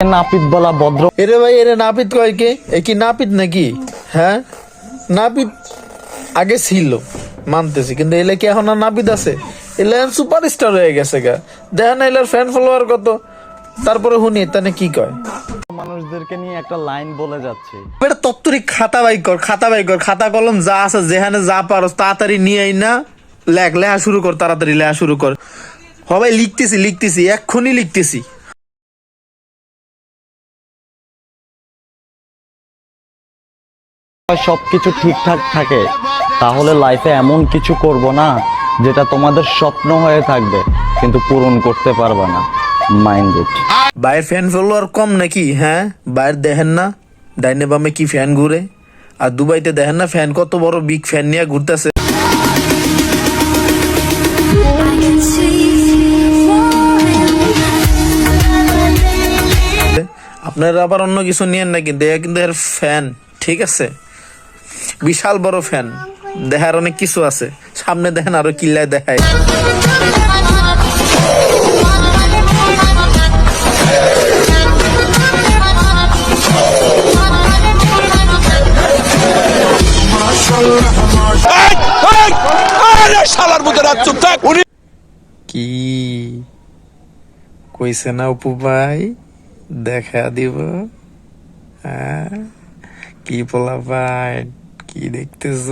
নাপিত বলা ভদ্র। এরে ভাই, এরে নাপিত কয় কে? এ কি নাপিত নাকি? হ্যাঁ, নাপিত আগে ছিল মানতেছি, কিন্তু এলে কি এখন আর নাপিত আছে? এলে সুপারস্টার হয়ে গেছে গা। দেখেন না এলার ফ্যান ফলোয়ার কত। তারপরে শুনি তানে কি কয়, মানুষদেরকে নিয়ে একটা লাইন বলে যাচ্ছে। এটা তত্তরি খাতা বাই কর, খাতা বাই কর, খাতা কলম যা আছে যেখানে যা পারো তাড়াতাড়ি নিয়ে আই না, লেখা শুরু কর, তাড়াতাড়ি লেখা শুরু কর। সবাই লিখতেছি এক্ষুনি লিখতেছি। সবকিছু ঠিকঠাক থাকে তাহলে লাইফে এমন কিছু করব না যেটা তোমাদের স্বপ্ন হয়ে থাকবে কিন্তু পূরণ করতে পারবে না। Mind it. বাইরের ফ্যান ফলোয়ার কম নাকি? হ্যাঁ, বাইরে দেখেন না ডাইনে বামে কি ফ্যান ঘুরে? আর দুবাইতে দেখেন না ফ্যান কত বড় বিগ ফ্যান নিয়ে ঘুরতেছে। আপনারা আবার অন্য কিছু নিয়েন না, কিন্তু এর ফ্যান ঠিক আছে, বিশাল বড় ফ্যান। দেখার অনেক কিছু আছে, সামনে দেখেন আরো কিল্লায় দেখায়। কি কইছে না অপু ভাই, দেখা দিব। হ্যাঁ, কি পোলা ভাই, কি দেখতেছ?